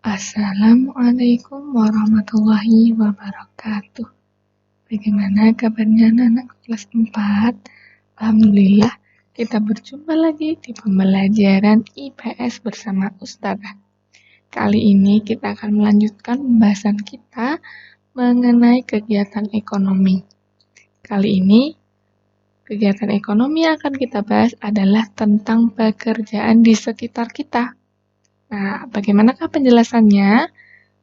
Assalamualaikum warahmatullahi wabarakatuh. Bagaimana kabarnya anak-anak kelas 4? Alhamdulillah, kita berjumpa lagi di pembelajaran IPS bersama Ustazah. Kali ini kita akan melanjutkan pembahasan kita mengenai kegiatan ekonomi. Kali ini, kegiatan ekonomi yang akan kita bahas adalah tentang pekerjaan di sekitar kita. Nah, bagaimanakah penjelasannya?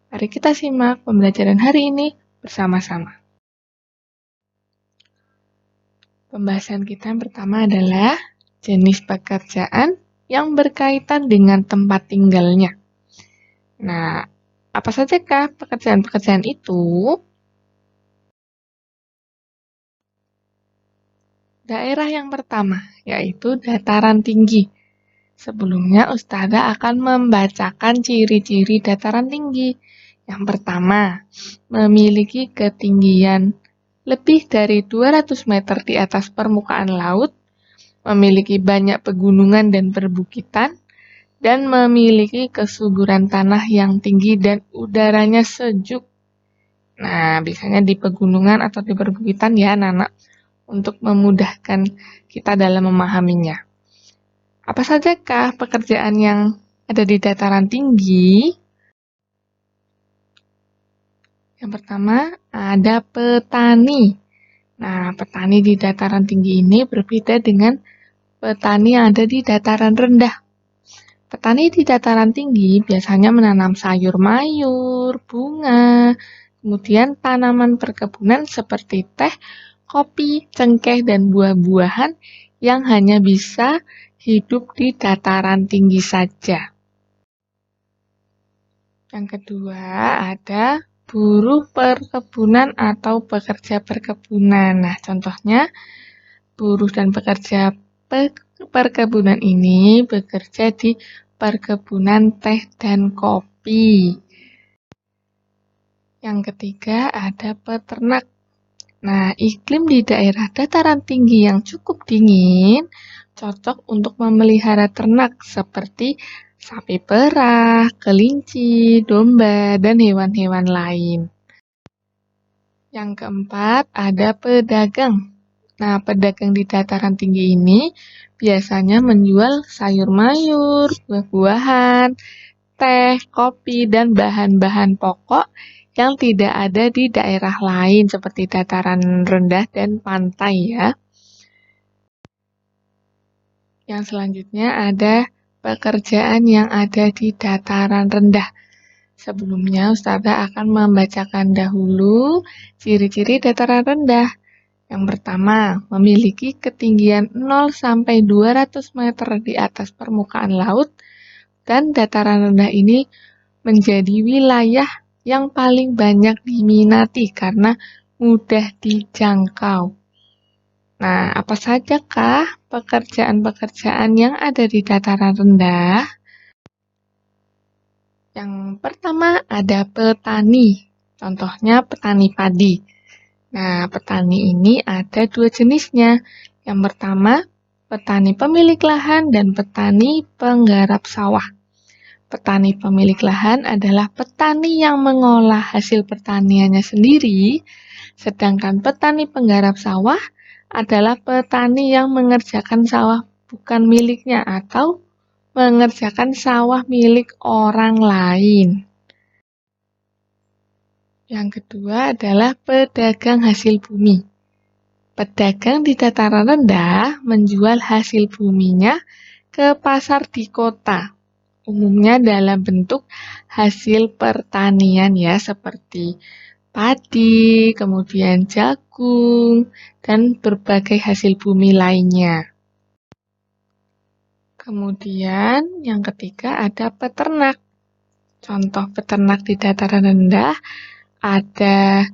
Mari kita simak pembelajaran hari ini bersama-sama. Pembahasan kita yang pertama adalah jenis pekerjaan yang berkaitan dengan tempat tinggalnya. Nah, apa sajakah pekerjaan-pekerjaan itu? Daerah yang pertama, yaitu dataran tinggi. Sebelumnya, Ustazah akan membacakan ciri-ciri dataran tinggi. Yang pertama, memiliki ketinggian lebih dari 200 meter di atas permukaan laut, memiliki banyak pegunungan dan perbukitan, dan memiliki kesuburan tanah yang tinggi dan udaranya sejuk. Nah, biasanya di pegunungan atau di perbukitan ya, anak-anak, untuk memudahkan kita dalam memahaminya. Apa sajakah pekerjaan yang ada di dataran tinggi? Yang pertama, ada petani. Nah, petani di dataran tinggi ini berbeda dengan petani yang ada di dataran rendah. Petani di dataran tinggi biasanya menanam sayur mayur, bunga, kemudian tanaman perkebunan seperti teh, kopi, cengkeh, dan buah-buahan yang hanya bisa hidup di dataran tinggi saja. Yang kedua, ada buruh perkebunan atau pekerja perkebunan. Nah, contohnya buruh dan pekerja perkebunan ini bekerja di perkebunan teh dan kopi. Yang ketiga, ada peternak. Nah, iklim di daerah dataran tinggi yang cukup dingin cocok untuk memelihara ternak seperti sapi perah, kelinci, domba, dan hewan-hewan lain. Yang keempat, ada pedagang. Nah, pedagang di dataran tinggi ini biasanya menjual sayur mayur, buah-buahan, teh, kopi, dan bahan-bahan pokok yang tidak ada di daerah lain seperti dataran rendah dan pantai ya. Yang selanjutnya ada pekerjaan yang ada di dataran rendah. Sebelumnya Ustazah akan membacakan dahulu ciri-ciri dataran rendah. Yang pertama, memiliki ketinggian 0 sampai 200 meter di atas permukaan laut, dan dataran rendah ini menjadi wilayah yang paling banyak diminati karena mudah dijangkau. Nah, apa sajakah pekerjaan-pekerjaan yang ada di dataran rendah? Yang pertama ada petani, contohnya petani padi. Nah, petani ini ada dua jenisnya. Yang pertama, petani pemilik lahan dan petani penggarap sawah. Petani pemilik lahan adalah petani yang mengolah hasil pertaniannya sendiri, sedangkan petani penggarap sawah adalah petani yang mengerjakan sawah bukan miliknya atau mengerjakan sawah milik orang lain. Yang kedua adalah pedagang hasil bumi. Pedagang di dataran rendah menjual hasil buminya ke pasar di kota. Umumnya dalam bentuk hasil pertanian ya, seperti padi, kemudian jagung, dan berbagai hasil bumi lainnya. Kemudian yang ketiga ada peternak. Contoh peternak di dataran rendah ada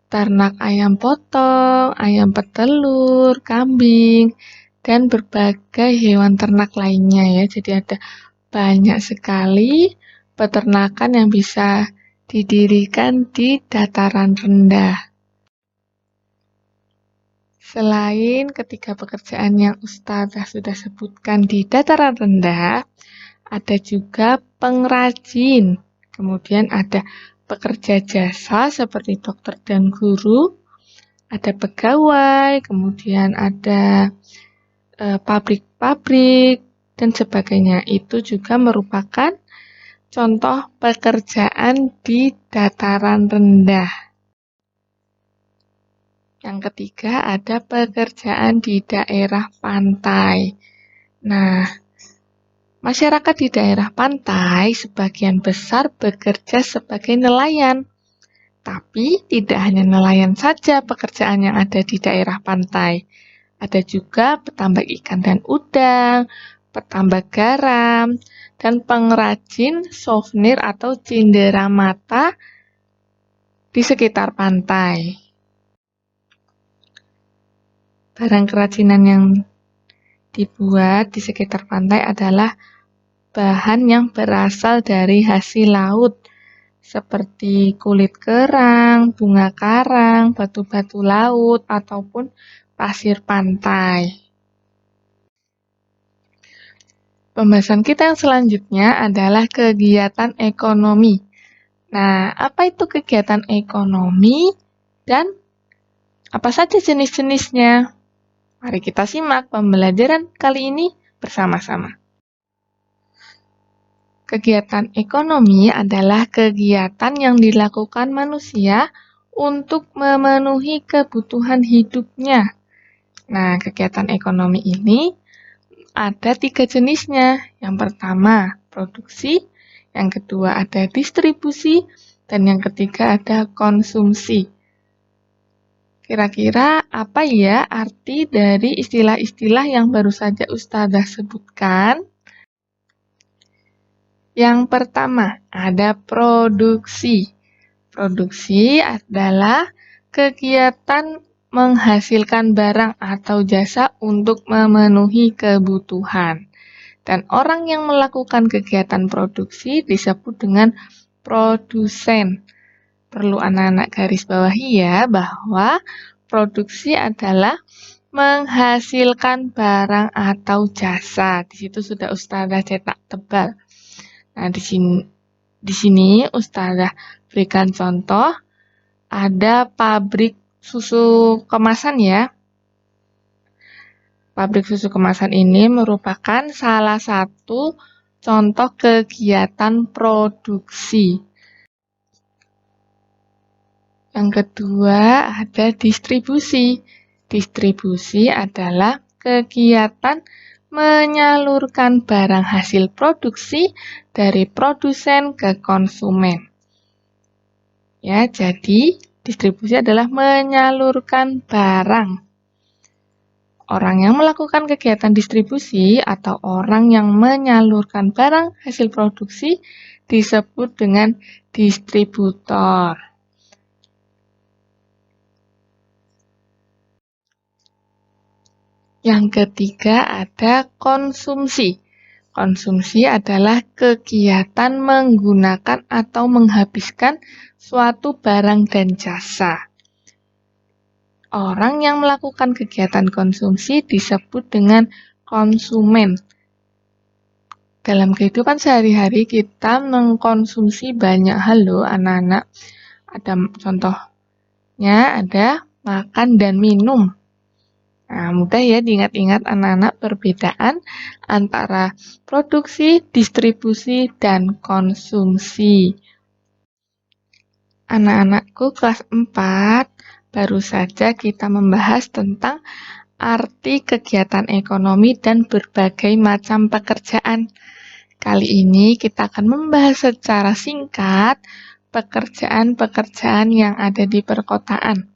ternak ayam potong, ayam petelur, kambing, dan berbagai hewan ternak lainnya ya. Jadi ada banyak sekali peternakan yang bisa didirikan di dataran rendah. Selain ketiga pekerjaan yang Ustazah sudah sebutkan di dataran rendah, ada juga pengrajin. Kemudian ada pekerja jasa seperti dokter dan guru, ada pegawai, kemudian ada pabrik-pabrik, dan sebagainya. Itu juga merupakan contoh pekerjaan di dataran rendah. Yang ketiga ada pekerjaan di daerah pantai. Nah, masyarakat di daerah pantai sebagian besar bekerja sebagai nelayan. Tapi tidak hanya nelayan saja pekerjaan yang ada di daerah pantai. Ada juga petambak ikan dan udang, petambak garam, dan pengrajin souvenir atau cenderamata di sekitar pantai. Barang kerajinan yang dibuat di sekitar pantai adalah bahan yang berasal dari hasil laut, seperti kulit kerang, bunga karang, batu-batu laut, ataupun pasir pantai. Pembahasan kita yang selanjutnya adalah kegiatan ekonomi. Nah, apa itu kegiatan ekonomi dan apa saja jenis-jenisnya? Mari kita simak pembelajaran kali ini bersama-sama. Kegiatan ekonomi adalah kegiatan yang dilakukan manusia untuk memenuhi kebutuhan hidupnya. Nah, kegiatan ekonomi ini ada 3 jenisnya. Yang pertama, produksi. Yang kedua, ada distribusi. Dan yang ketiga, ada konsumsi. Kira-kira apa ya arti dari istilah-istilah yang baru saja Ustazah sebutkan? Yang pertama, ada produksi. Produksi adalah kegiatan menghasilkan barang atau jasa untuk memenuhi kebutuhan. Dan orang yang melakukan kegiatan produksi disebut dengan produsen. Perlu anak-anak garis bawahi ya bahwa produksi adalah menghasilkan barang atau jasa. Di situ sudah Ustazah cetak tebal. Nah, di sini Ustazah berikan contoh ada pabrik susu kemasan ya. Pabrik susu kemasan ini merupakan salah satu contoh kegiatan produksi. Yang kedua ada distribusi. Distribusi adalah kegiatan menyalurkan barang hasil produksi dari produsen ke konsumen. Ya, jadi distribusi adalah menyalurkan barang. Orang yang melakukan kegiatan distribusi atau orang yang menyalurkan barang hasil produksi disebut dengan distributor. Yang ketiga ada konsumsi. Konsumsi adalah kegiatan menggunakan atau menghabiskan suatu barang dan jasa. Orang yang melakukan kegiatan konsumsi disebut dengan konsumen. Dalam kehidupan sehari-hari kita mengkonsumsi banyak hal loh anak-anak. Ada contohnya ada makan dan minum. Nah, mudah ya diingat-ingat anak-anak perbedaan antara produksi, distribusi, dan konsumsi. Anak-anakku kelas 4, baru saja kita membahas tentang arti kegiatan ekonomi dan berbagai macam pekerjaan. Kali ini kita akan membahas secara singkat pekerjaan-pekerjaan yang ada di perkotaan.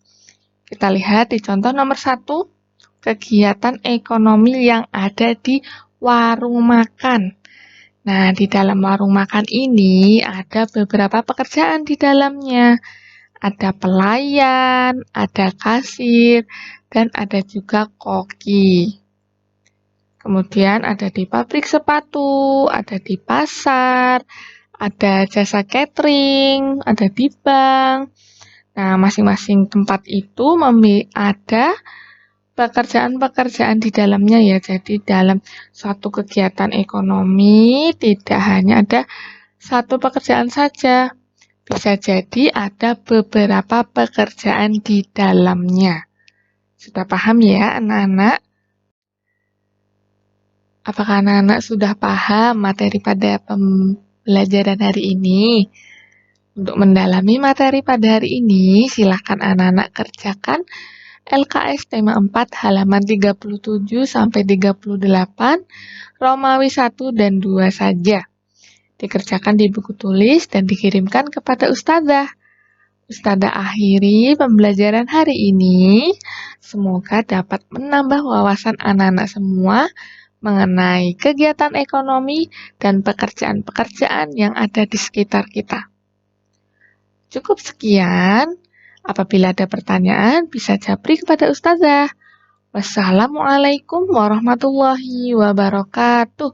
Kita lihat di contoh nomor 1, kegiatan ekonomi yang ada di warung makan. Nah, di dalam warung makan ini ada beberapa pekerjaan di dalamnya. Ada pelayan, ada kasir, dan ada juga koki. Kemudian ada di pabrik sepatu, ada di pasar, ada jasa catering, ada di bank. Nah, masing-masing tempat itu ada pekerjaan-pekerjaan di dalamnya ya. Jadi dalam suatu kegiatan ekonomi tidak hanya ada satu pekerjaan saja. Bisa jadi ada beberapa pekerjaan di dalamnya. Sudah paham ya, anak-anak? Apakah anak-anak sudah paham materi pada pembelajaran hari ini? Untuk mendalami materi pada hari ini, silakan anak-anak kerjakan LKS tema 4 halaman 37 sampai 38, Romawi 1 dan 2 saja. Dikerjakan di buku tulis dan dikirimkan kepada ustazah. Ustazah akhiri pembelajaran hari ini. Semoga dapat menambah wawasan anak-anak semua mengenai kegiatan ekonomi dan pekerjaan-pekerjaan yang ada di sekitar kita. Cukup sekian. Apabila ada pertanyaan, bisa japri kepada ustazah. Wassalamualaikum warahmatullahi wabarakatuh.